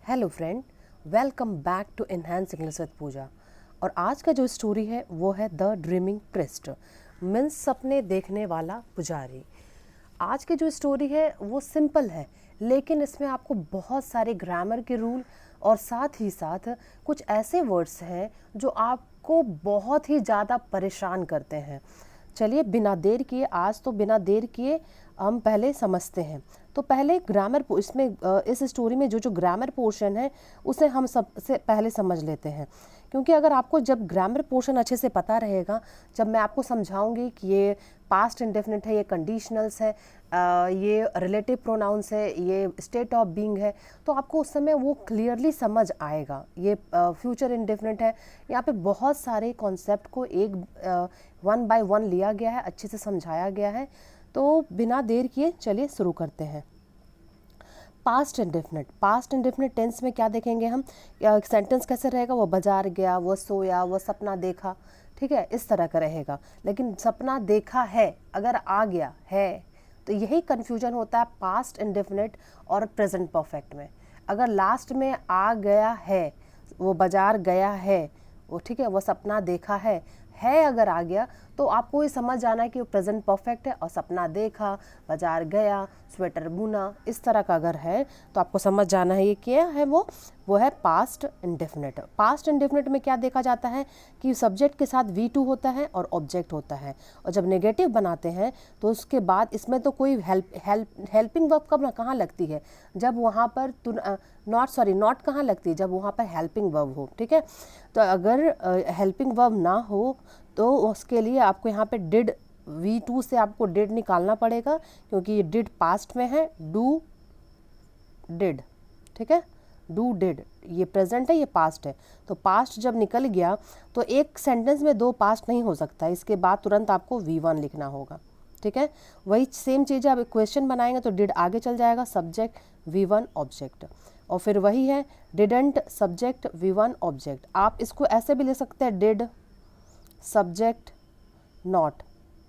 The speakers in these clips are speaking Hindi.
Hello friend, welcome back to enhance English with Pooja. और आज का जो स्टोरी है वो है द ड्रीमिंग प्रिस्ट, मीन्स सपने देखने वाला पुजारी। आज की जो स्टोरी है वो सिंपल है, लेकिन इसमें आपको बहुत सारे ग्रामर के रूल और साथ ही साथ कुछ ऐसे वर्ड्स हैं जो आपको बहुत ही ज़्यादा परेशान करते हैं। चलिए बिना देर किए, आज तो बिना देर किए हम पहले समझते हैं। तो पहले ग्रामर इसमें इस स्टोरी में जो जो ग्रामर पोर्शन है उसे हम सबसे पहले समझ लेते हैं, क्योंकि अगर आपको जब ग्रामर पोर्शन अच्छे से पता रहेगा, जब मैं आपको समझाऊंगी कि ये पास्ट इंडेफिनिट है, ये कंडीशनल्स है, ये रिलेटिव प्रोनाउंस है, ये स्टेट ऑफ बीइंग है, तो आपको उस समय वो क्लियरली समझ आएगा। ये फ्यूचर इंडेफिनिट है। यहाँ पे बहुत सारे कॉन्सेप्ट को एक वन बाय वन लिया गया है, अच्छे से समझाया गया है। तो बिना देर किए चलिए शुरू करते हैं। पास्ट इंडेफिनिट टेंस में क्या देखेंगे हम? सेंटेंस कैसे रहेगा? वो बाजार गया, वो सोया, वो सपना देखा, ठीक है, इस तरह का रहेगा। लेकिन सपना देखा है अगर आ गया है तो यही कन्फ्यूजन होता है पास्ट इंडेफिनिट और प्रेजेंट परफेक्ट में। अगर लास्ट में आ गया है, वो बाजार गया है, वो ठीक है, वो सपना देखा है अगर आ गया तो आपको ये समझ जाना है कि वो प्रेजेंट परफेक्ट है। और सपना देखा, बाजार गया, स्वेटर बुना, इस तरह का अगर है तो आपको समझ जाना है ये क्या है, वो है पास्ट इंडेफिनिट। पास्ट इंडेफिनिट में क्या देखा जाता है कि सब्जेक्ट के साथ V2 होता है और ऑब्जेक्ट होता है। और जब नेगेटिव बनाते हैं तो उसके बाद इसमें तो कोई हेल्पिंग वर्ब कब कहाँ लगती है? जब वहाँ पर नॉट कहाँ लगती है? जब वहाँ पर हेल्पिंग वर्ब हो, ठीक है। तो अगर हेल्पिंग वर्ब ना हो तो उसके लिए आपको यहाँ पे डिड V2 से आपको डिड निकालना पड़ेगा, क्योंकि ये डिड पास्ट में है, डू डिड, ठीक है, डू डिड, ये प्रेजेंट है, ये पास्ट है। तो पास्ट जब निकल गया तो एक सेंटेंस में दो पास्ट नहीं हो सकता, इसके बाद तुरंत आपको V1 लिखना होगा, ठीक है। वही सेम चीज़ है, अब क्वेश्चन बनाएंगे तो डिड आगे चल जाएगा, सब्जेक्ट V1 ऑब्जेक्ट, और फिर वही है डिडंट सब्जेक्ट V1 ऑब्जेक्ट। आप इसको ऐसे भी ले सकते हैं, डिड सब्जेक्ट नॉट,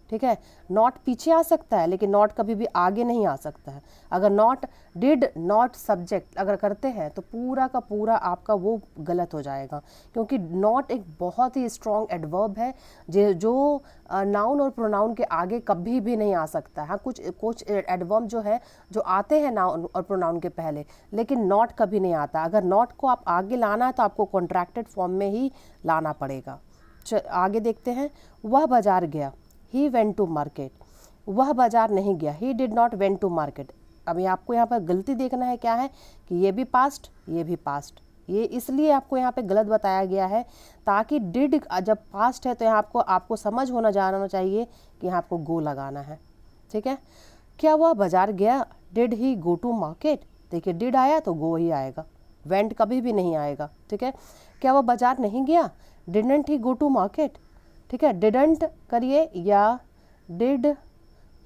ठीक है। नॉट पीछे आ सकता है लेकिन नॉट कभी भी आगे नहीं आ सकता है। अगर नॉट डिड नॉट सब्जेक्ट अगर करते हैं तो पूरा का पूरा आपका वो गलत हो जाएगा, क्योंकि नॉट एक बहुत ही स्ट्रॉन्ग एडवर्ब है जो नाउन और प्रोनाउन के आगे कभी भी नहीं आ सकता है। हाँ, कुछ एडवर्ब जो है जो आते हैं नाउन और प्रोनाउन के पहले, लेकिन नॉट कभी नहीं आता। अगर नॉट को आप आगे लाना है तो आपको कॉन्ट्रैक्टेड फॉर्म में ही लाना पड़ेगा। आगे देखते हैं। वह बाजार गया, ही वेंट टू मार्केट। वह बाजार नहीं गया, he did not went to market. अभी आपको यहाँ पर गलती देखना है क्या है कि ये भी पास्ट, ये भी पास्ट। ये इसलिए आपको यहाँ पे गलत बताया गया है ताकि डिड जब पास्ट है तो यहाँ आपको समझ होना जाना चाहिए कि यहाँ आपको गो लगाना है, ठीक है। क्या वह बाजार गया? Did he go to market? देखिए डिड आया तो गो ही आएगा, वेंट कभी भी नहीं आएगा, ठीक है। क्या वह बाजार नहीं गया? Didn't he go to market, ठीक है। डिडंट करिए या डिड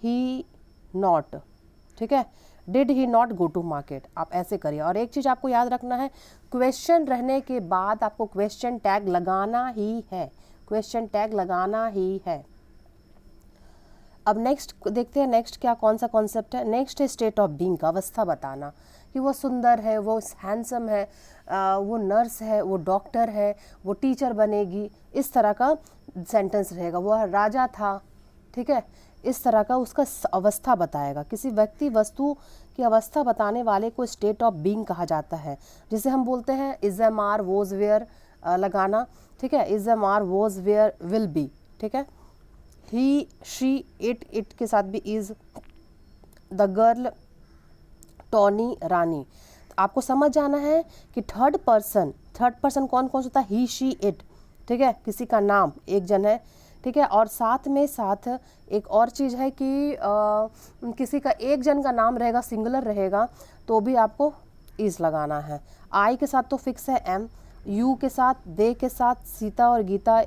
ही नॉट, ठीक है, did he not go to market, आप ऐसे करिए। और एक चीज़ आपको याद रखना है, क्वेश्चन रहने के बाद आपको क्वेश्चन टैग लगाना ही है, क्वेश्चन टैग लगाना ही है। अब नेक्स्ट देखते हैं, नेक्स्ट क्या कौन सा कॉन्सेप्ट है? नेक्स्ट है स्टेट ऑफ बीइंग का अवस्था बताना, कि वो सुंदर है, वो हैंडसम है, वो नर्स है, वो डॉक्टर है, वो टीचर बनेगी, इस तरह का सेंटेंस रहेगा। वह राजा था, ठीक है, इस तरह का उसका अवस्था बताएगा। किसी व्यक्ति वस्तु की अवस्था बताने वाले को स्टेट ऑफ बीइंग कहा जाता है, जिसे हम बोलते हैं is am are was were लगाना, ठीक है, is am are was were will be, ठीक है। ही शी इट के साथ भी इज, द गर्ल टॉनी रानी। आपको समझ जाना है कि थर्ड पर्सन कौन कौन सा होता है? ही शी इट, ठीक है, किसी का नाम एक जन है, ठीक है। और साथ एक और चीज़ है कि किसी का एक जन का नाम रहेगा, सिंगुलर रहेगा तो भी आपको इज लगाना है। आई के साथ तो फिक्स है एम, यू के साथ, दे के साथ, सीता और गीता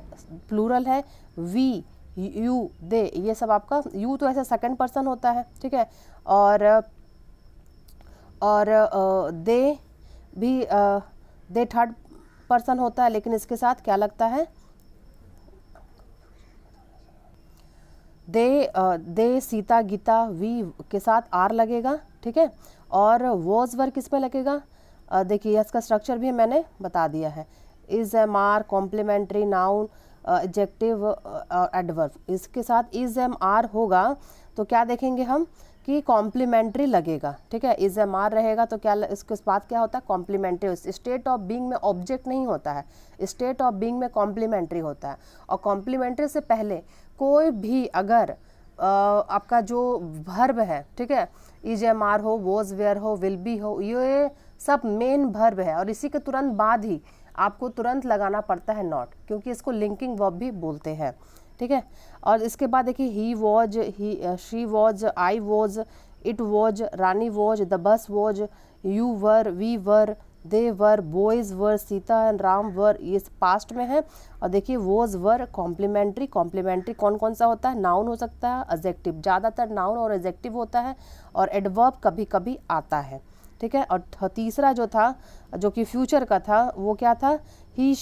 प्लूरल है, वी यू दे, ये सब आपका, यू तो ऐसे सेकंड पर्सन होता है, ठीक है। और दे भी दे थर्ड पर्सन होता है, लेकिन इसके साथ क्या लगता है? दे सीता गीता, वी के साथ आर लगेगा, ठीक है। और वॉज वर्ग किस में लगेगा? देखिए इसका स्ट्रक्चर भी मैंने बता दिया है। Is am are, complementary, noun, adjective, adverb. इसके साथ इज एम आर होगा तो क्या देखेंगे हम कि कॉम्प्लीमेंट्री लगेगा, ठीक है। इज एम आर रहेगा तो क्या इसके बाद क्या होता है, कॉम्प्लीमेंट्री। स्टेट ऑफ बीइंग में ऑब्जेक्ट नहीं होता है, स्टेट ऑफ बीइंग में कॉम्प्लीमेंट्री होता है। और कॉम्प्लीमेंट्री से पहले कोई भी अगर आपका जो वर्ब है, ठीक है, इज एम आर हो, वॉज, वेयर हो, विल बी हो, ये सब मेन वर्ब है। और इसी के तुरंत बाद ही आपको तुरंत लगाना पड़ता है नॉट, क्योंकि इसको लिंकिंग वर्ब भी बोलते हैं, ठीक है। और इसके बाद देखिए he was, he she was, I was, it was, Rani was, the bus was, you were, we were, they were, boys were, Sita and Ram were, ये पास्ट में है। और देखिए वॉज, वर, कॉम्प्लीमेंट्री। कॉम्प्लीमेंट्री कौन कौन सा होता है, नाउन हो सकता है, एडजेक्टिव, ज़्यादातर नाउन और एडजेक्टिव होता है, और एडवर्ब कभी कभी आता है, ठीक है। और तीसरा जो था, जो कि फ्यूचर का था, वो क्या था, ही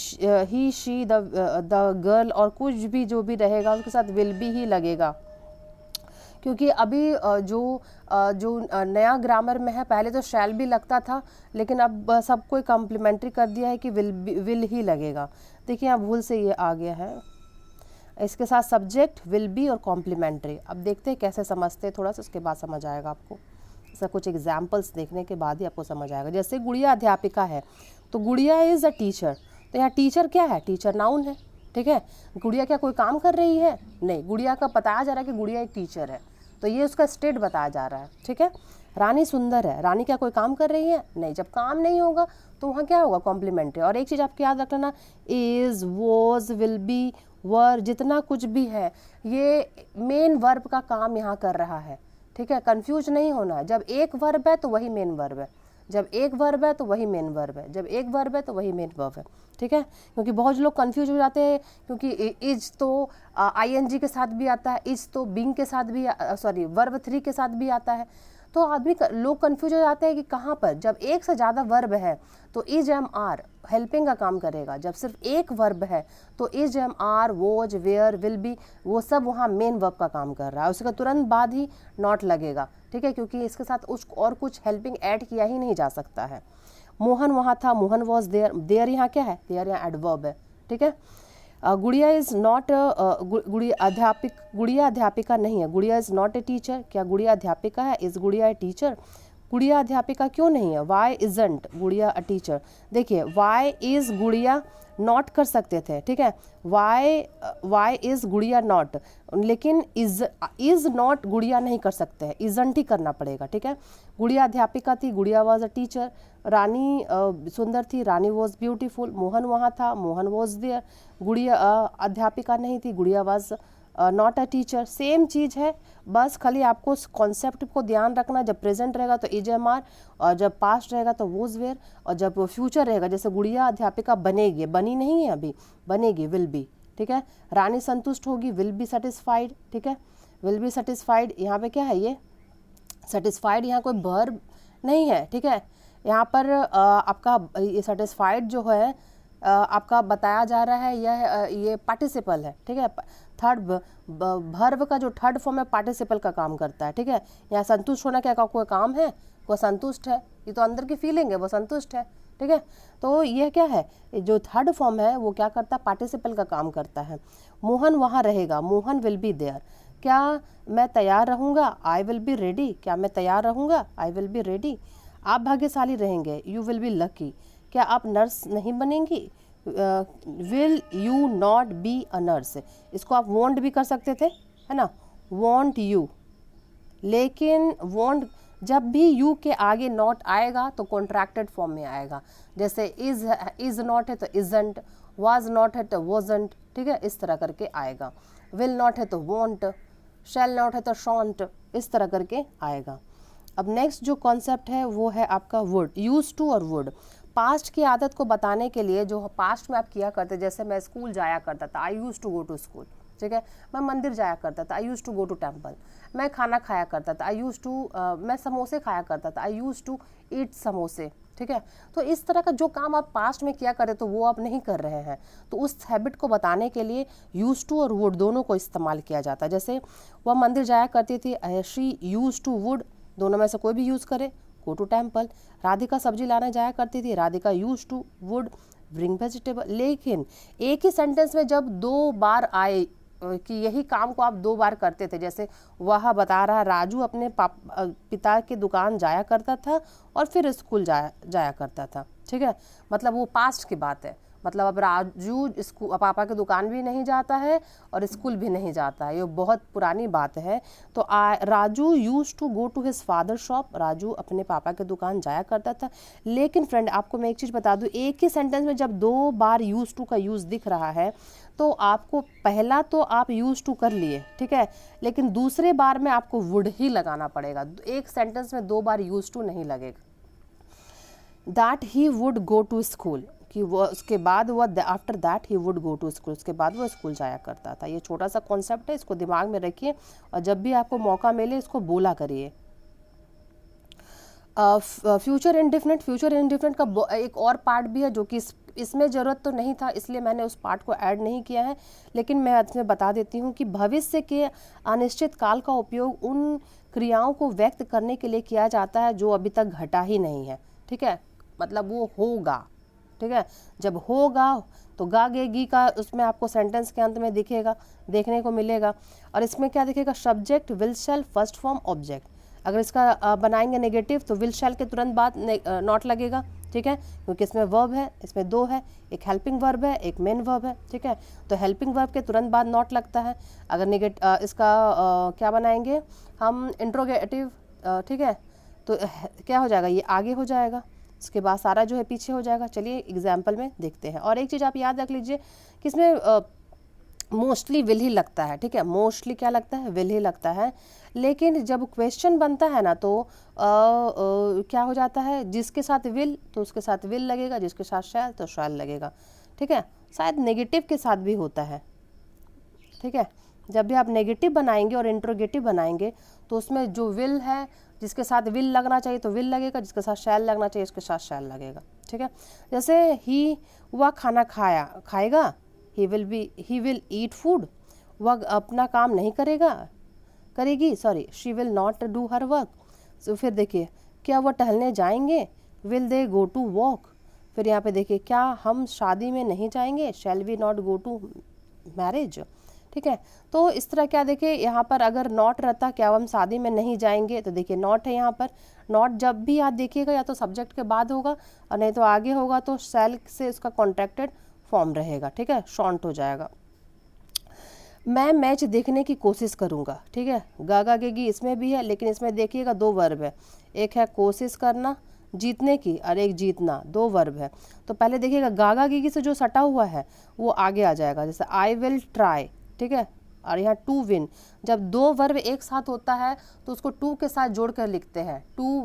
शी, द गर्ल, और कुछ भी जो भी रहेगा उसके साथ विल बी ही लगेगा। क्योंकि अभी जो नया ग्रामर में है, पहले तो शैल भी लगता था, लेकिन अब सब कोई कॉम्प्लीमेंट्री कर दिया है कि विल ही लगेगा। देखिए यहाँ भूल से ये आ गया है, इसके साथ सब्जेक्ट, विल बी और कॉम्प्लीमेंट्री। अब देखते हैं कैसे समझते हैं, थोड़ा सा उसके बाद समझ आएगा आपको। ऐसा कुछ एग्जाम्पल्स देखने के बाद ही आपको समझ आएगा। जैसे गुड़िया अध्यापिका है, तो गुड़िया इज़ अ टीचर, तो यहाँ टीचर क्या है, टीचर नाउन है, ठीक है। गुड़िया क्या कोई काम कर रही है, नहीं, गुड़िया का बताया जा रहा है कि गुड़िया एक टीचर है, तो ये उसका स्टेट बताया जा रहा है, ठीक है। रानी सुंदर है, रानी क्या कोई काम कर रही है, नहीं, जब काम नहीं होगा तो वहाँ क्या होगा, कॉम्प्लीमेंट्री। और एक चीज़ आपको याद रख लेना, इज़, वॉज, विल बी, वर, जितना कुछ भी है ये मेन वर्ब का काम यहाँ कर रहा है, ठीक है। कंफ्यूज नहीं होना है, जब एक वर्ब है तो वही मेन वर्ब है, जब एक वर्ब है तो वही मेन वर्ब है, जब एक वर्ब है तो वही मेन वर्ब है, ठीक है। क्योंकि बहुत लोग कंफ्यूज हो जाते हैं, क्योंकि इज तो आईएनजी के साथ भी आता है, इज तो बीइंग के साथ भी, सॉरी, वर्ब 3 के साथ भी आता है, तो आदमी लोग कंफ्यूज हो जाते हैं कि कहाँ पर, जब एक से ज़्यादा वर्ब है तो इज एम आर हेल्पिंग का काम करेगा, जब सिर्फ एक वर्ब है तो is am are, was, were, will be, वो सब वहाँ मेन वर्ब का काम कर रहा है, उसके तुरंत बाद ही नॉट लगेगा, ठीक है, क्योंकि इसके साथ और कुछ हेल्पिंग ऐड किया ही नहीं जा सकता है। मोहन वहाँ था, मोहन वॉज देयर, देयर यहाँ क्या है, देयर यहाँ एडवर्ब है, ठीक है। गुड़िया इज़ नॉट, गुड़िया अध्यापिका नहीं है, गुड़िया इज़ नॉट ए टीचर, क्या गुड़िया अध्यापिका है, इज़ गुड़िया ए टीचर, गुड़िया अध्यापिका क्यों नहीं है, वाई इजंट गुड़िया अ टीचर। देखिए वाई इज़ गुड़िया नॉट कर सकते थे, ठीक है, वाई इज़ गुड़िया नॉट, लेकिन इज़ नॉट गुड़िया नहीं कर सकते हैं, इजंट ही करना पड़ेगा, ठीक है। गुड़िया अध्यापिका थी, गुड़िया वॉज अ टीचर, रानी सुंदर थी, रानी वॉज ब्यूटीफुल, मोहन वहाँ था, मोहन वॉज देयर, गुड़िया अध्यापिका नहीं थी, Gudiya was not a teacher. Same चीज़ है, बस खाली आपको उस कॉन्सेप्ट को ध्यान रखना, जब प्रेजेंट रहेगा तो इज एम आर, और जब पास्ट रहेगा तो वॉज वेयर, और जब फ्यूचर रहेगा, जैसे गुड़िया अध्यापिका बनेगी, बनी नहीं है अभी, बनेगी, विल बी, ठीक है। रानी संतुष्ट होगी, विल बी सेटिस्फाइड, ठीक है, विल बी सेटिस्फाइड। यहाँ पे क्या है, ये सेटिस्फाइड यहाँ कोई वर्ब नहीं है, ठीक है। यहाँ पर आपका ये सेटिस्फाइड जो है आपका बताया जा रहा है, ये पार्टिसिपल है, ठीक है। थर्ड वर्ब का जो थर्ड फॉर्म है पार्टिसिपल का काम करता है, ठीक है। यहाँ संतुष्ट होना क्या कोई काम है, वो संतुष्ट है, ये तो अंदर की फीलिंग है, वो संतुष्ट है, ठीक है। तो यह क्या है, जो थर्ड फॉर्म है वो क्या करता है, पार्टिसिपल का काम करता है। मोहन वहाँ रहेगा, मोहन विल बी देयर, क्या मैं तैयार रहूँगा, आई विल बी रेडी, क्या मैं तैयार रहूँगा, आई विल बी रेडी। आप भाग्यशाली रहेंगे, यू विल बी लकी, क्या आप नर्स नहीं बनेंगी, will you not be a nurse. इसको आप वॉन्ट भी कर सकते थे, है ना, वॉन्ट यू, लेकिन वॉन्ट जब भी यू के आगे नॉट आएगा तो कॉन्ट्रैक्टेड फॉर्म में आएगा, जैसे इज नॉट है तो इजंट, वाज नॉट है तो वॉजंट, ठीक है, इस तरह करके आएगा। विल नॉट है तो वॉन्ट, शैल नॉट है तो शॉन्ट, इस तरह करके आएगा। अब नेक्स्ट जो कॉन्सेप्ट है वो है आपका वुड, यूज टू और वुड। पास्ट की आदत को बताने के लिए जो पास्ट में आप किया करते, जैसे मैं स्कूल जाया करता था, I use to go to school, ठीक है, मैं मंदिर जाया करता था, I use to go to temple, मैं खाना खाया करता था, आई यूज टू, मैं समोसे खाया करता था, आई यूज टू ईट समोसे, ठीक है। तो इस तरह का जो काम आप पास्ट में किया करते तो वो आप नहीं कर रहे हैं, तो उस हैबिट को बताने के लिए यूज टू और वुड दोनों को इस्तेमाल किया जाता है। जैसे वह मंदिर जाया करती थी, शी यूज टू वुड, दोनों में से कोई भी यूज़ करे, गो टू टेम्पल। राधिका सब्जी लाने जाया करती थी, Radhika used to would bring vegetable. लेकिन एक ही सेंटेंस में जब 2 बार आए कि यही काम को आप 2 बार करते थे, जैसे वह बता रहा राजू अपने पिता की दुकान जाया करता था और फिर स्कूल जाया करता था, ठीक है, मतलब वो पास्ट की बात है। मतलब अब राजू स्कूल पापा की दुकान भी नहीं जाता है और स्कूल भी नहीं जाता है, ये बहुत पुरानी बात है। तो Raju used to go to his father shop, Raju अपने पापा की दुकान जाया करता था। लेकिन फ्रेंड आपको मैं एक चीज़ बता दूं, एक ही सेंटेंस में जब 2 बार यूज टू का यूज़ दिख रहा है तो आपको पहला तो आप यूज टू कर लिए, ठीक है, लेकिन दूसरे बार में आपको वुड ही लगाना पड़ेगा। एक सेंटेंस में 2 बार यूज टू नहीं लगेगा। That he would go to school, कि वो उसके बाद वह after that he would go to school, उसके बाद वो स्कूल जाया करता था। ये छोटा सा कॉन्सेप्ट है, इसको दिमाग में रखिए और जब भी आपको मौका मिले इसको बोला करिए। फ्यूचर इंडिफिनिट, फ्यूचर इंडिफिनिट का एक और पार्ट भी है जो कि इसमें ज़रूरत तो नहीं था इसलिए मैंने उस पार्ट को ऐड नहीं किया है, लेकिन मैं इसमें बता देती हूँ कि भविष्य के अनिश्चित काल का उपयोग उन क्रियाओं को व्यक्त करने के लिए किया जाता है जो अभी तक घटा ही नहीं है, ठीक है, मतलब वो होगा, ठीक है, जब होगा तो गागेगी का उसमें आपको सेंटेंस के अंत में दिखेगा, देखने को मिलेगा। और इसमें क्या दिखेगा, subject will shell first form object. अगर इसका बनाएंगे नेगेटिव तो विल शैल के तुरंत बाद नॉट लगेगा, ठीक है, क्योंकि इसमें वर्ब है, इसमें 2 है, एक हेल्पिंग वर्ब है, एक मेन वर्ब है, ठीक है, तो हेल्पिंग वर्ब के तुरंत बाद नॉट लगता है। अगर इसका क्या बनाएंगे हम इंट्रोगेटिव, ठीक है, तो क्या हो जाएगा, ये आगे हो जाएगा, इसके बाद सारा जो है पीछे हो जाएगा। चलिए एग्जाम्पल में देखते हैं। और एक चीज़ आप याद रख लीजिए कि इसमें मोस्टली विल ही लगता है, ठीक है, मोस्टली क्या लगता है, विल ही लगता है। लेकिन जब क्वेश्चन बनता है ना तो क्या हो जाता है, जिसके साथ विल तो उसके साथ विल लगेगा, जिसके साथ शैल तो शैल लगेगा, ठीक है, शायद नेगेटिव के साथ भी होता है, ठीक है, जब भी आप नेगेटिव बनाएंगे और इंट्रोगेटिव बनाएंगे तो उसमें जो विल है जिसके साथ विल लगना चाहिए तो विल लगेगा, जिसके साथ शैल लगना चाहिए उसके साथ शैल लगेगा, ठीक है। जैसे ही वह खाना खाएगा, ही विल ईट फूड, वह अपना काम नहीं करेगी, she will not do her work. तो फिर देखिए क्या वह टहलने जाएंगे, will they go to walk. फिर यहाँ पे देखिए क्या हम शादी में नहीं जाएंगे, shall we not go to marriage, ठीक है। तो इस तरह क्या देखिए यहाँ पर अगर नॉट रहता क्या हम शादी में नहीं जाएंगे, तो देखिए नॉट है यहाँ पर। नॉट जब भी आप देखिएगा या तो सब्जेक्ट के बाद होगा और नहीं तो आगे होगा तो शैल से उसका कॉन्ट्रैक्टेड फॉर्म रहेगा, ठीक है, शॉन्ट हो जाएगा। मैं मैच देखने की कोशिश करूँगा, ठीक है, गागा गेगी इसमें भी है, लेकिन इसमें देखिएगा 2 वर्ब है, एक है कोशिश करना जीतने की और एक जीतना, 2 वर्ब है। तो पहले देखिएगा गागा गेगी से जो सटा हुआ है वो आगे आ जाएगा, जैसे आई विल ट्राई, ठीक है, और यहाँ टू विन, जब 2 वर्ब एक साथ होता है तो उसको टू के साथ जोड़ कर लिखते हैं, टू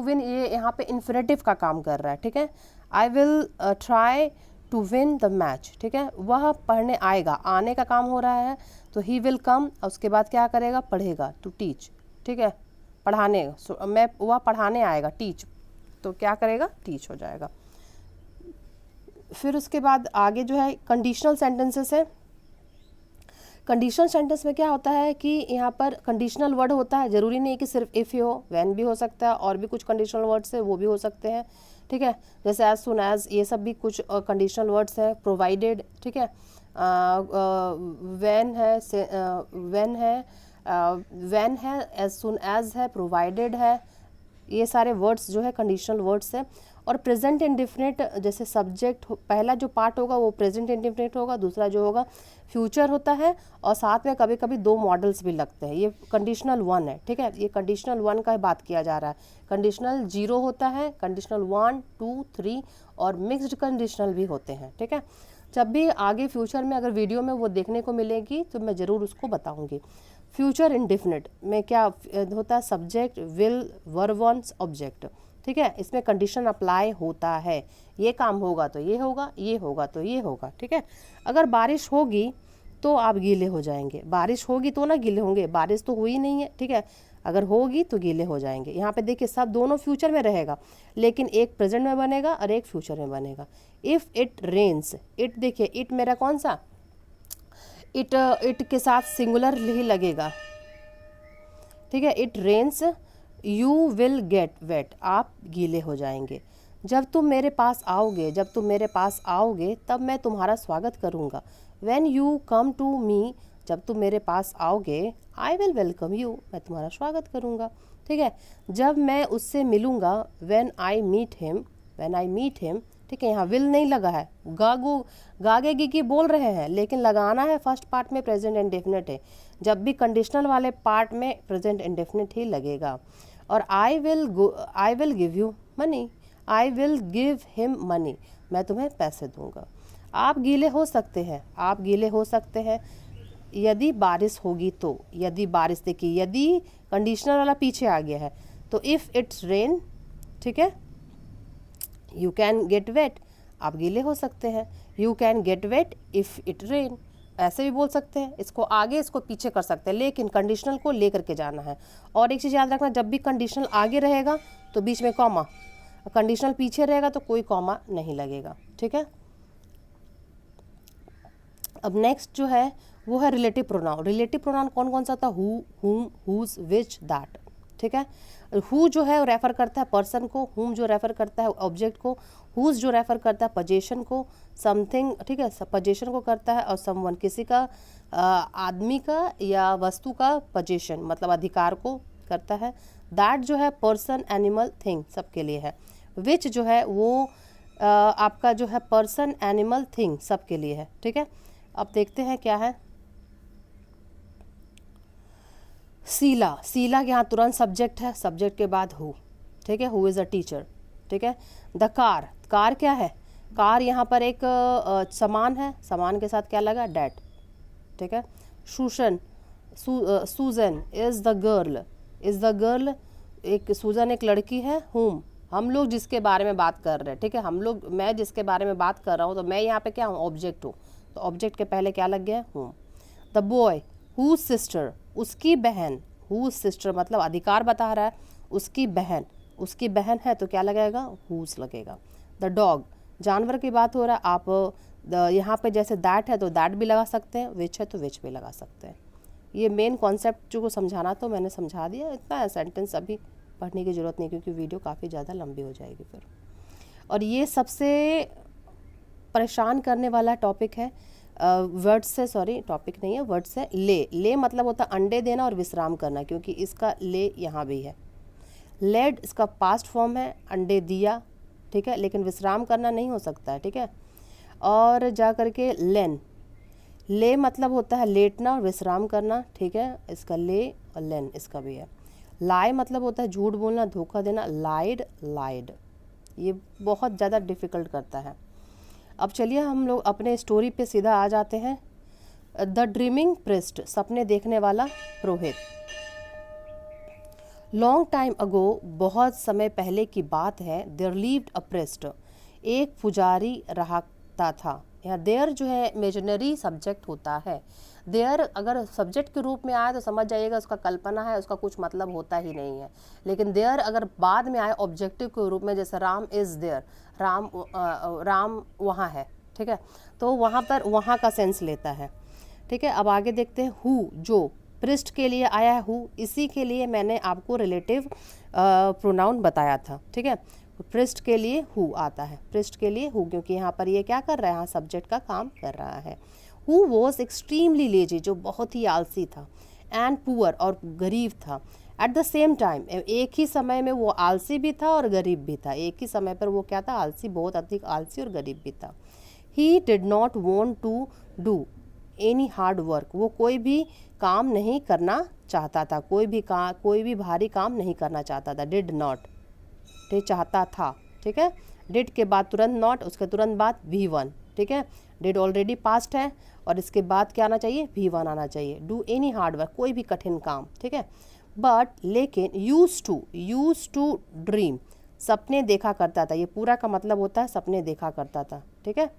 विन ये यहाँ पे इन्फिनेटिव का काम कर रहा है, ठीक है। I will try to win the match, ठीक है, वह पढ़ने आएगा, आने का काम हो रहा है तो ही विल कम, और उसके बाद क्या करेगा, पढ़ेगा, टू टीच, ठीक है, पढ़ाने, वह पढ़ाने आएगा, टीच, तो क्या करेगा, टीच हो जाएगा। फिर उसके बाद आगे जो है कंडीशनल सेंटेंसेस है। कंडीशनल सेंटेंस में क्या होता है कि यहाँ पर कंडीशनल वर्ड होता है, ज़रूरी नहीं है कि सिर्फ इफ़ ही हो, व्हेन भी हो सकता है, और भी कुछ कंडीशनल वर्ड्स है वो भी हो सकते हैं, ठीक है, जैसे एज सुन एज, ये सब भी कुछ कंडीशनल वर्ड्स हैं। प्रोवाइडेड, ठीक है, व्हेन है, एज सुन एज है, प्रोवाइडेड है, ये सारे वर्ड्स जो है कंडीशनल वर्ड्स है। और प्रेजेंट इंडिफिनिट, जैसे सब्जेक्ट पहला जो पार्ट होगा वो प्रेजेंट इंडिफिनिट होगा, दूसरा जो होगा फ्यूचर होता है, और साथ में कभी कभी 2 मॉडल्स भी लगते हैं। ये कंडीशनल 1 है, ठीक है, ये कंडीशनल 1 का बात किया जा रहा है। कंडीशनल 0 होता है, कंडीशनल 1, 2, 3 और मिक्स्ड कंडीशनल भी होते हैं, ठीक है। जब भी आगे फ्यूचर में अगर वीडियो में वो देखने को मिलेगी तो मैं ज़रूर उसको बताऊँगी। फ्यूचर इंडिफिनिट में क्या होता है, subject will verb once object, ठीक है, इसमें कंडीशन अप्लाई होता है, ये काम होगा तो ये होगा, ये होगा तो ये होगा, ठीक है। अगर बारिश होगी तो आप गीले हो जाएंगे, बारिश होगी तो ना गीले होंगे, बारिश तो हुई नहीं है, ठीक है, अगर होगी तो गीले हो जाएंगे। यहाँ पे देखिए सब दोनों फ्यूचर में रहेगा, लेकिन एक प्रेजेंट में बनेगा और एक फ्यूचर में बनेगा। इफ़ इट रेन्स, इट देखिए इट मेरा कौन सा, इट के साथ सिंगुलर ही लगेगा, ठीक है, it rains you will get wet, आप गीले हो जाएंगे। जब तुम मेरे पास आओगे, जब तुम मेरे पास आओगे तब मैं तुम्हारा स्वागत करूँगा। When you come to me, जब तुम मेरे पास आओगे, आई विल वेलकम यू, मैं तुम्हारा स्वागत करूँगा। ठीक है, जब मैं उससे मिलूँगा, when I meet him, when I meet him. ठीक है, यहाँ विल नहीं लगा है, गागू गागे गिगी बोल रहे हैं, लेकिन लगाना है फर्स्ट पार्ट में प्रेजेंट इंडेफिनिट है। जब भी कंडीशनल वाले पार्ट में प्रेजेंट इंडेफिनिट ही लगेगा। और I will give you money, I will give him money, मैं तुम्हें पैसे दूंगा। आप गीले हो सकते हैं, आप गीले हो सकते हैं यदि बारिश होगी तो। यदि बारिश, देखिए यदि कंडीशनल वाला पीछे आ गया है, तो इफ़ इट्स रेन, ठीक है, यू कैन गेट वेट, आप गीले हो सकते हैं। You can get wet if it rain, ऐसे भी बोल सकते हैं, इसको आगे इसको पीछे कर सकते हैं, लेकिन कंडीशनल को लेकर के जाना है। और एक चीज़ याद रखना, जब भी कंडीशनल आगे रहेगा तो बीच में कॉमा, कंडीशनल पीछे रहेगा तो कोई कॉमा नहीं लगेगा। ठीक है, अब नेक्स्ट जो है वो है रिलेटिव प्रोनाउन। रिलेटिव प्रोनाउन कौन कौन सा था? हु, हुम, हुज, विच, दैट। ठीक है, हु जो है रेफर करता है पर्सन को, हुम जो रेफर करता है ऑब्जेक्ट को, हुज जो रेफर करता है पोजीशन को, समथिंग, ठीक है, पोजीशन को करता है, और समवन किसी का, आदमी का या वस्तु का पोजीशन मतलब अधिकार को करता है। दैट जो है पर्सन, एनिमल, थिंग सबके लिए है। विच जो है वो आपका जो है पर्सन, एनिमल, थिंग सबके लिए है। ठीक है, अब देखते हैं क्या है। सीला, सीला के यहाँ तुरंत सब्जेक्ट है, सब्जेक्ट के बाद हु। ठीक है, हु इज़ अ टीचर। ठीक है, द कार, कार क्या है? कार यहाँ पर एक सामान है, सामान के साथ क्या लगा? डैट। ठीक है, शूशन, सूजन is the girl, is the girl, एक सूजन एक लड़की है। हुम, हम लोग जिसके बारे में बात कर रहे हैं। ठीक है, हम लोग, मैं जिसके बारे में बात कर रहा हूँ, तो मैं यहाँ पे क्या हूँ? ऑब्जेक्ट हूँ, तो ऑब्जेक्ट के पहले क्या लग गया? हुम। द बॉय, हुज सिस्टर, उसकी बहन, हुज सिस्टर मतलब अधिकार बता रहा है, उसकी बहन, उसकी बहन है तो क्या लगेगा? हुज लगेगा। द डॉग, जानवर की बात हो रहा है, आप यहाँ पे जैसे दैट है तो दैट भी लगा सकते हैं, विच है तो विच भी लगा सकते हैं। ये मेन कॉन्सेप्ट जो को समझाना तो मैंने समझा दिया, इतना सेंटेंस अभी पढ़ने की ज़रूरत नहीं, क्योंकि वीडियो काफ़ी ज़्यादा लंबी हो जाएगी फिर। और ये सबसे परेशान करने वाला टॉपिक है, वर्ड से, सॉरी टॉपिक नहीं है, वर्ड से। ले, ले मतलब होता है अंडे देना और विश्राम करना, क्योंकि इसका ले यहाँ भी है। लेड इसका पास्ट फॉर्म है, अंडे दिया। ठीक है, लेकिन विश्राम करना नहीं हो सकता है। ठीक है, और जा करके लेन, ले मतलब होता है लेटना और विश्राम करना। ठीक है, इसका ले, और लेन इसका भी है। लाई मतलब होता है झूठ बोलना, धोखा देना, लाइड, लाइड। ये बहुत ज़्यादा डिफ़िकल्ट करता है। अब चलिए हम लोग अपने स्टोरी पे सीधा आ जाते हैं। द ड्रीमिंग प्रिस्ट, सपने देखने वाला पुरोहित। लॉन्ग टाइम अगो, बहुत समय पहले की बात है। देयर लिव्ड अ प्रिस्ट, एक पुजारी रहता था। यहाँ देयर जो है इमेजिनरी सब्जेक्ट होता है। देयर अगर सब्जेक्ट के रूप में आए तो समझ जाइएगा उसका कल्पना है, उसका कुछ मतलब होता ही नहीं है। लेकिन देयर अगर बाद में आए ऑब्जेक्टिव के रूप में, जैसे राम इज़ देयर, राम वहाँ है। ठीक है, तो वहाँ पर वहाँ का सेंस लेता है। ठीक है, अब आगे देखते हैं। हु, जो पृष्ठ के लिए आया है, हु, इसी के लिए मैंने आपको रिलेटिव प्रोनाउन बताया था। ठीक है, पृष्ठ के लिए हु आता है, पृष्ठ के लिए हु, क्योंकि यहाँ पर ये क्या कर रहा है? यहाँ सब्जेक्ट का काम कर रहा है। हु वॉज एक्सट्रीमली लेजी, जो बहुत ही आलसी था। एंड पुअर, और गरीब था। एट द सेम टाइम, एक ही समय में वो आलसी भी था और गरीब भी था। एक ही समय पर वो क्या था? आलसी, बहुत अधिक आलसी और गरीब भी था। He did not want to do any hard work, वो कोई भी काम नहीं करना चाहता था, कोई भी भारी काम नहीं करना चाहता था। डिड नॉट, ठीक, चाहता था। ठीक है, डिड के बाद तुरंत नॉट, उसके तुरंत बाद V1। ठीक है, डिड ऑलरेडी पास्ट है और इसके बाद क्या आना चाहिए? V1 आना चाहिए। डू एनी हार्ड वर्क, कोई भी कठिन काम। ठीक है, बट लेकिन यूज टू ड्रीम, सपने देखा करता था। ये पूरा का मतलब होता है सपने देखा करता था। ठीक है,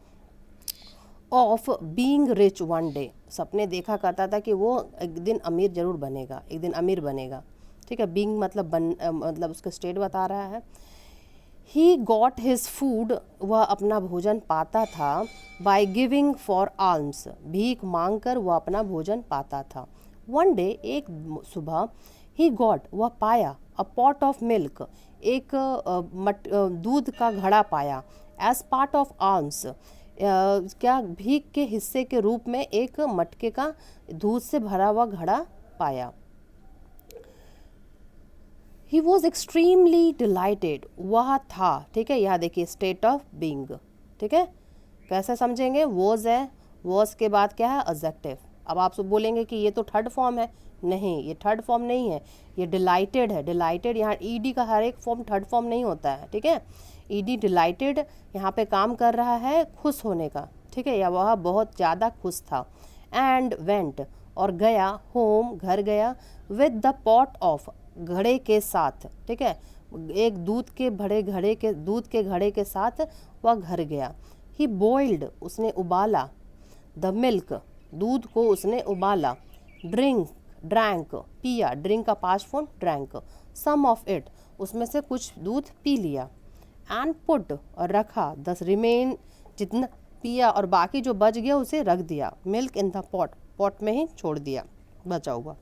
of being rich one day, सपने देखा करता था कि वो एक दिन अमीर जरूर बनेगा, एक दिन अमीर बनेगा। ठीक है, बीइंग मतलब मतलब उसका स्टेट बता रहा है। ही गॉट हिज फूड, वह अपना भोजन पाता था। बाय गिविंग फॉर आल्म्स, भीख मांग कर वह अपना भोजन पाता था। वन डे, एक सुबह। ही गॉट, वह पाया, अ पॉट ऑफ मिल्क, एक दूध का घड़ा पाया, एज पार्ट ऑफ आर्म्स, क्या भीख के हिस्से के रूप में एक मटके का दूध से भरा हुआ घड़ा पाया। ही वॉज एक्सट्रीमली डिलाइटेड, वह था, ठीक है, यहाँ देखिए स्टेट ऑफ बींग, ठीक है, कैसे समझेंगे, वॉज है, वॉज के बाद क्या है, एडजेक्टिव। अब आप सब बोलेंगे कि ये तो थर्ड फॉर्म है, नहीं ये थर्ड फॉर्म नहीं है, ये डिलाइटेड है। डिलाइटेड यहाँ ईडी का हर एक फॉर्म थर्ड फॉर्म नहीं होता है, ठीक है। ईडी डिलाइटेड यहाँ पे काम कर रहा है खुश होने का, ठीक है, या वह बहुत ज़्यादा खुश था। एंड वेंट, और गया, होम, घर गया, विद द पॉट ऑफ, घड़े के साथ, ठीक है, एक दूध के घड़े के साथ वह घर गया। ही बॉइल्ड, उसने उबाला, द मिल्क, दूध को उसने उबाला, ड्रैंक, पिया, ड्रिंक का past form drank, some of it, उसमें से कुछ दूध पी लिया, एंड पुट, और रखा, दस रिमेन, जितना पिया और बाकी जो बच गया उसे रख दिया, milk in the pot, pot में ही छोड़ दिया बचा हुआ।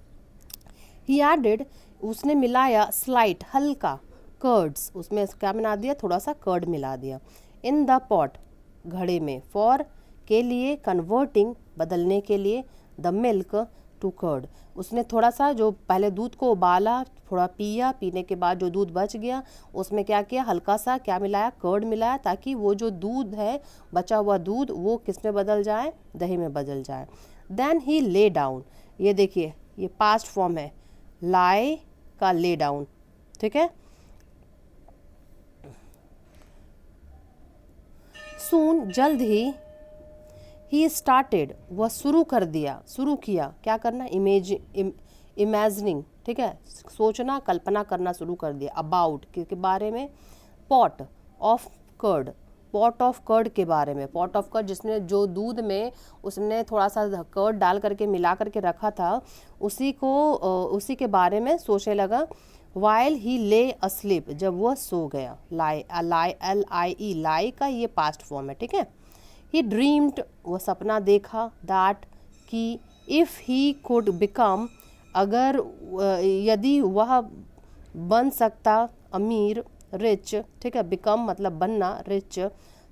ही एडेड, उसने मिलाया, स्लाइट, हल्का, कर्ड्स, उसमें क्या मिला दिया, थोड़ा सा कर्ड मिला दिया, इन द पॉट, घड़े में, फॉर, के लिए, कन्वर्टिंग, बदलने के लिए, द मिल्क टू कर्ड, उसने थोड़ा सा जो पहले दूध को उबाला, थोड़ा पिया, पीने के बाद जो दूध बच गया उसमें क्या किया, हल्का सा क्या मिलाया, कर्ड मिलाया, ताकि वो जो दूध है, बचा हुआ दूध, वो किस में बदल जाए, दही में बदल जाए। देन ही ले डाउन, ये देखिए ये पास्ट फॉर्म है, लाई का ले डाउन, ठीक है। सून, जल्द ही स्टार्टेड, वह शुरू कर दिया, शुरू किया, क्या करना, इमेजिनिंग, ठीक है, सोचना, कल्पना करना शुरू कर दिया, अबाउट के बारे में, pot of curd, pot of curd के बारे में, पॉट ऑफ कर्ड जिसने जो दूध में उसने थोड़ा सा कर्ड डाल करके मिला करके रखा था, उसी के बारे में सोचने लगा। वाइल ही ले अस्लीप, जब वह सो गया, LIE, लाई का ये पास्ट फॉर्म है, ठीक है। ही ड्रीम्ड, वह सपना देखा, दैट, कि, इफ़ ही कुड बिकम, अगर यदि वह बन सकता, अमीर, रिच, ठीक है, बिकम मतलब बनना, रिच,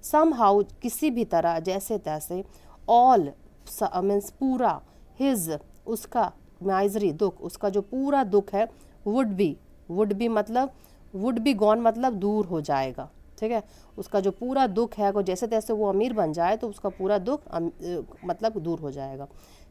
समहाउ, किसी भी तरह, जैसे तैसे, ऑल मीन्स पूरा, हिज, उसका, माइजरी, दुख, उसका जो पूरा दुख है, वुड बी मतलब वुड बी गॉन मतलब दूर हो जाएगा, ठीक है, उसका जो पूरा दुख है, अगर जैसे तैसे वो अमीर बन जाए तो उसका पूरा दुख मतलब दूर हो जाएगा।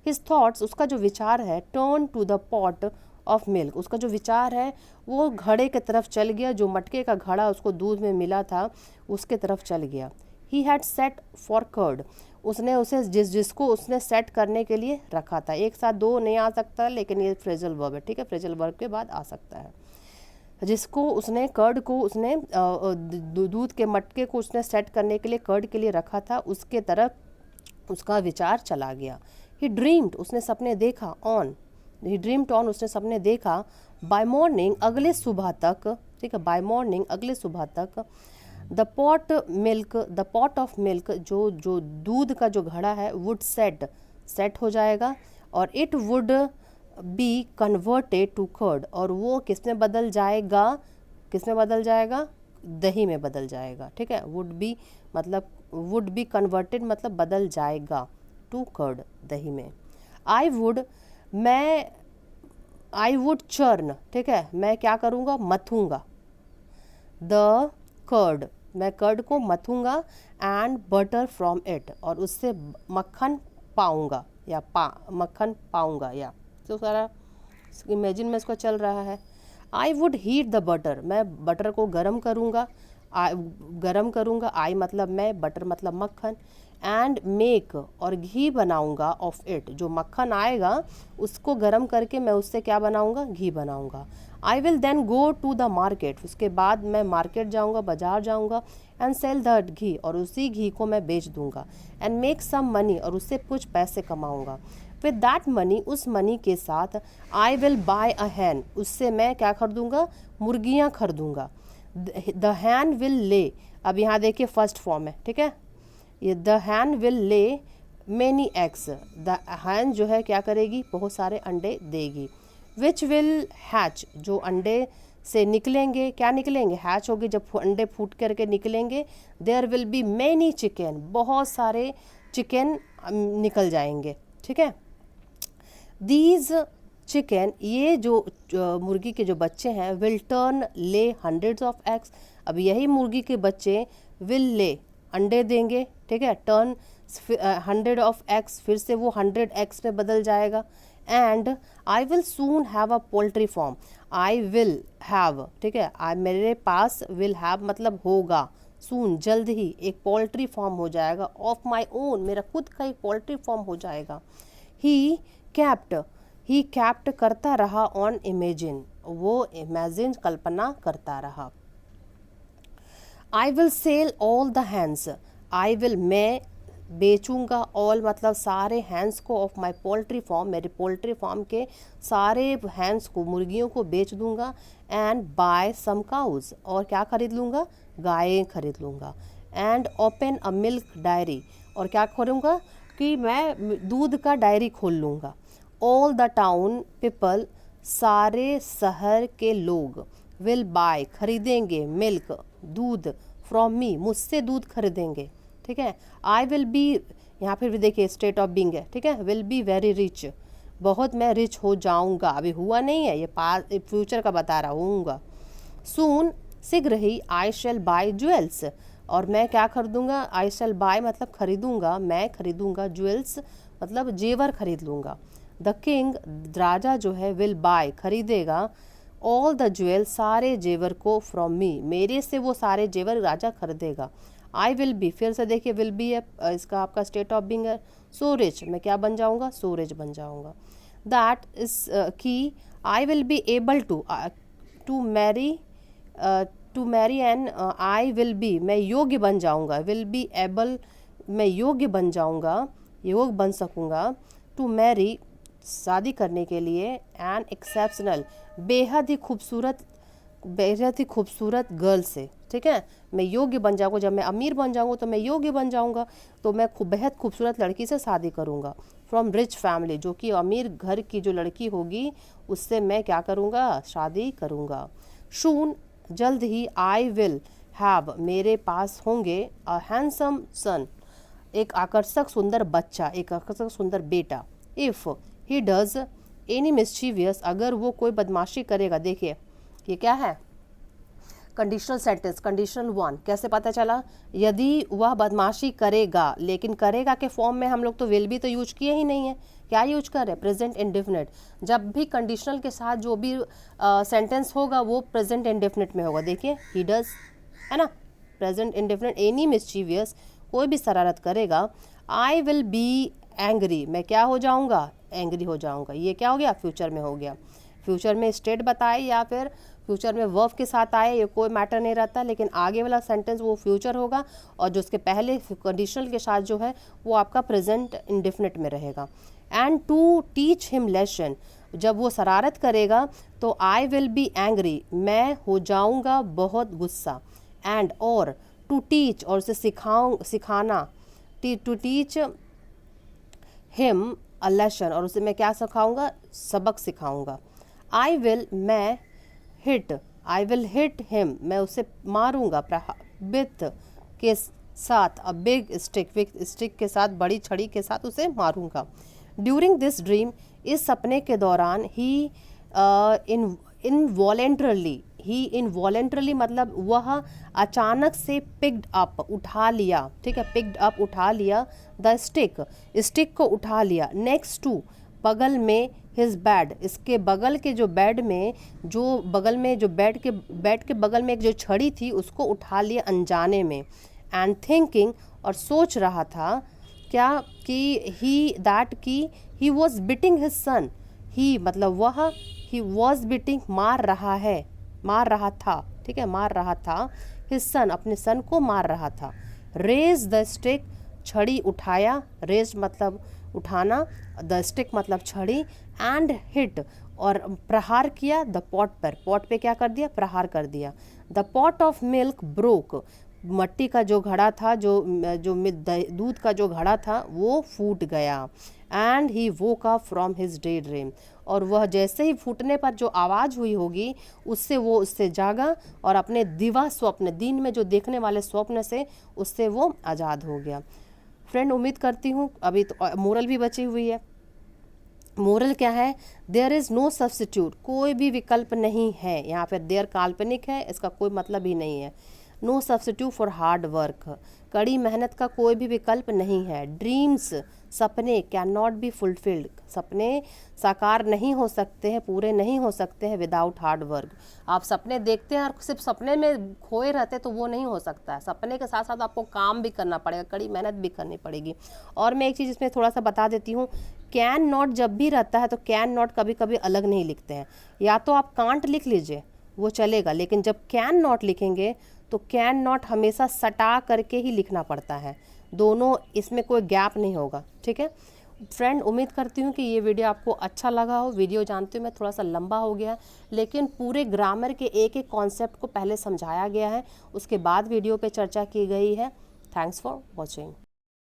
हिज थॉट्स, उसका जो विचार है, turn to the pot of milk, उसका जो विचार है वो घड़े की तरफ चल गया, जो मटके का घड़ा उसको दूध में मिला था उसके तरफ चल गया। He had set for curd, उसने उसे जिसको उसने सेट करने के लिए रखा था, एक साथ दो नहीं आ सकता, लेकिन ये फ्रेजल वर्ब है, ठीक है, फ्रेजल वर्ब के बाद आ सकता है। जिसको उसने कर्ड को उसने दूध के मटके को उसने सेट करने के लिए कर्ड के लिए रखा था, उसके तरफ उसका विचार चला गया। ही ड्रीम्ड, उसने सपने देखा, ही ड्रीम्ड ऑन, उसने सपने देखा, बाय मॉर्निंग, अगले सुबह तक, ठीक है, बाय मॉर्निंग, अगले सुबह तक, द पॉट ऑफ मिल्क, जो दूध का जो घड़ा है, वुड सेट हो जाएगा, और it would be converted to curd, और वो किस में बदल जाएगा, दही में बदल जाएगा, ठीक है। वुड बी कन्वर्टेड मतलब बदल जाएगा, टू कर्ड, दही में। आई वुड चर्न, ठीक है, मैं क्या करूँगा, मथूंगा, द कर्ड, मैं कर्ड को मथूंगा, एंड बटर फ्रॉम इट, और उससे मक्खन पाऊंगा, या मक्खन पाऊंगा, या तो सारा इमेजिन में इसको चल रहा है। I would heat the butter, मैं बटर को गर्म करूँगा, आई मतलब मैं, बटर मतलब मक्खन, एंड मेक, और घी बनाऊंगा, ऑफ इट, जो मक्खन आएगा उसको गर्म करके मैं उससे क्या बनाऊंगा, घी बनाऊंगा। I will then go to the market, उसके बाद मैं मार्केट जाऊंगा, बाजार जाऊंगा, एंड सेल दैट घी, और उसी घी को मैं बेच दूंगा, एंड मेक सम मनी, और उससे कुछ पैसे कमाऊंगा। विद दैट मनी, उस मनी के साथ, आई विल बाय अ हैन, उससे मैं क्या खरीदूंगा, मुर्गियाँ खरीदूंगा। द हैन विल ले, अब यहाँ देखिए फर्स्ट फॉर्म है, ठीक है, ये the Hahn will lay many eggs, the हैन जो है क्या करेगी, बहुत सारे अंडे देगी। विच विल हैच, जो अंडे से निकलेंगे, क्या निकलेंगे, हैच होगी जब अंडे फूट करके निकलेंगे। There will be many chicken, बहुत सारे चिकन निकल जाएंगे, ठीक है। दीज चिकन, ये जो मुर्गी के जो बच्चे हैं, विल टर्न ले हंड्रेड्स ऑफ एग्स, अब यही मुर्गी के बच्चे विल ले अंडे देंगे, ठीक है। टर्न 100 ऑफ एग्स, फिर से वो 100 एग्स में बदल जाएगा। And I will soon have a poultry farm, I will have, ठीक है, मेरे पास विल हैव मतलब होगा, सून जल्द ही एक पोल्ट्री फार्म हो जाएगा, ऑफ माई ओन, मेरा खुद का एक पोल्ट्री फार्म हो जाएगा। ही कैप्ट करता रहा ऑन इमेजिन, वो इमेजिन कल्पना करता रहा। I will sell all the hands, I will मैं बेचूंगा, ऑल मतलब सारे हैंड्स को, ऑफ माई पोल्ट्री फार्म, मेरे पोल्ट्री फार्म के सारे हैंड्स को, मुर्गियों को बेच दूंगा। एंड बाय सम काउज, और क्या खरीद लूँगा, गायें खरीद लूँगा। And open a milk diary, और क्या करूँगा कि मैं दूध का डायरी खोल लूँगा। ऑल द टाउन पीपल, सारे शहर के लोग, विल बाय खरीदेंगे, मिल्क दूध, फ्रॉम मी मुझसे दूध खरीदेंगे, ठीक है। आई विल बी, यहाँ फिर भी देखिए स्टेट ऑफ बीइंग है, ठीक है। विल बी वेरी रिच, बहुत मैं रिच हो जाऊँगा, अभी हुआ नहीं है, ये पास फ्यूचर का बता रहा हूँगा। सून शीघ्र ही, आई शेल बाय ज्वेल्स, और मैं क्या खरीदूंगा, आई शेल बाय मतलब खरीदूंगा, मैं खरीदूंगा, ज्वेल्स मतलब जेवर खरीद लूँगा। द किंग, राजा जो है, विल बाय खरीदेगा, ऑल द ज्वेल सारे जेवर को, फ्रॉम मी मेरे से वो सारे जेवर राजा खरीदेगा। आई विल बी, फिर से देखिए विल बी है, इसका आपका स्टेट ऑफ बीइंग है। सो रिच, मैं क्या बन जाऊंगा, सो रिच बन जाऊंगा। दैट इज की I will be able to marry and I will be, मैं योग्य बन जाऊंगा, विल बी एबल मैं योग्य बन जाऊंगा, योग बन सकूंगा, टू मैरी शादी करने के लिए, एन एक्सेप्शनल बेहद ही खूबसूरत गर्ल से, ठीक है। मैं योग्य बन जाऊंगा, जब मैं अमीर बन जाऊंगा तो मैं योग्य बन जाऊंगा, तो मैं बेहद खूबसूरत लड़की से शादी करूंगा। फ्रॉम रिच फैमिली, जो कि अमीर घर की जो लड़की होगी उससे मैं क्या करूंगा, शादी करूंगा। शून जल्द ही, आई विल हैव मेरे पास होंगे, अ हैंडसम सन एक आकर्षक सुंदर बच्चा, एक आकर्षक सुंदर बेटा। If he does any mischievous, अगर वो कोई बदमाशी करेगा, देखिए ये क्या है, कंडीशनल सेंटेंस, कंडीशनल 1, कैसे पता चला, यदि वह बदमाशी करेगा, लेकिन करेगा के फॉर्म में हम लोग तो विल भी तो यूज किए ही नहीं है, क्या यूज कर रहे हैं, प्रेजेंट इंडेफिनिट। जब भी कंडीशनल के साथ जो भी सेंटेंस होगा वो प्रेजेंट इंडेफिनिट में होगा, देखिए ही डज, है ना, प्रेजेंट इंडेफिनिट। एनी मिस्चीवियस, कोई भी शरारत करेगा। आई विल बी एंग्री, मैं क्या हो जाऊंगा, एंग्री हो जाऊंगा। ये क्या हो गया, फ्यूचर में हो गया। फ्यूचर में स्टेट बताए या फिर फ्यूचर में वर्ब के साथ आए, ये कोई मैटर नहीं रहता, लेकिन आगे वाला सेंटेंस वो फ्यूचर होगा, और जो उसके पहले कंडीशनल के साथ जो है वो आपका प्रेजेंट इंडेफिनिट में रहेगा। And to teach him lesson, जब वो शरारत करेगा तो आई विल बी एंग्री, मैं हो जाऊंगा बहुत गुस्सा। एंड और टू टीच, और उसे सिखाना, to teach him a lesson, और उसे मैं क्या सिखाऊंगा, सबक सिखाऊंगा। आई विल मैं hit, I will hit him, मैं उसे मारूंगा, विथ के साथ, a big stick, with stick के साथ, बड़ी छड़ी के साथ उसे मारूंगा। ड्यूरिंग दिस ड्रीम, इस सपने के दौरान, ही इनवॉलेंट्रली मतलब वह अचानक से पिक्ड अप उठा लिया, ठीक है, पिक्ड अप उठा लिया, द स्टिक को उठा लिया, नेक्स्ट टू बगल में, हिज बेड इसके बगल के जो बेड में, जो बगल में जो बेड के बगल में एक जो छड़ी थी उसको उठा लिया अनजाने में। एंड थिंकिंग, और सोच रहा था क्या, कि he was biting his son, he मतलब वह, ही वॉज बिटिंग मार रहा था, ठीक है, मार रहा था, हिज सन अपने सन को मार रहा था। रेज द स्टिक, छड़ी उठाया, रेज मतलब उठाना, द स्टिक मतलब छड़ी, एंड हिट और प्रहार किया, द पॉट पर, पॉट पे क्या कर दिया, प्रहार कर दिया। The pot of milk broke, मट्टी का जो घड़ा था, जो दूध का जो घड़ा था वो फूट गया। And he woke up from his day dream, और वह जैसे ही फूटने पर जो आवाज़ हुई होगी उससे वो उससे जागा और अपने दिवा स्वप्न, दिन में जो देखने वाले स्वप्न से उससे वो आज़ाद हो गया। फ्रेंड, उम्मीद करती हूँ अभी तो मोरल भी बची हुई है। मोरल क्या है? देयर इज़ नो सब्स्टिट्यूट, कोई भी विकल्प नहीं है। यहाँ पर देयर काल्पनिक है, इसका कोई मतलब ही नहीं है। No substitute for hard work, कड़ी मेहनत का कोई भी विकल्प नहीं है। ड्रीम्स, सपने कैन नॉट बी फुलफिल्ड, सपने साकार नहीं हो सकते हैं, पूरे नहीं हो सकते हैं विदाउट हार्ड वर्क। आप सपने देखते हैं और सिर्फ सपने में खोए रहते तो वो नहीं हो सकता है। सपने के साथ साथ आपको काम भी करना पड़ेगा, कड़ी मेहनत भी करनी पड़ेगी। और मैं एक चीज़ इसमें थोड़ा सा बता देती हूँ, कैन नॉट जब भी रहता है तो कैन नॉट कभी कभी अलग नहीं लिखते हैं। या तो आप कांट लिख लीजिए, वो चलेगा, लेकिन जब कैन नॉट लिखेंगे तो कैन नॉट हमेशा सटा करके ही लिखना पड़ता है। दोनों, इसमें कोई गैप नहीं होगा। ठीक है फ्रेंड, उम्मीद करती हूँ कि ये वीडियो आपको अच्छा लगा हो। वीडियो जानती हूँ मैं थोड़ा सा लंबा हो गया, लेकिन पूरे ग्रामर के एक एक कॉन्सेप्ट को पहले समझाया गया है, उसके बाद वीडियो पे चर्चा की गई है। Thanks for watching.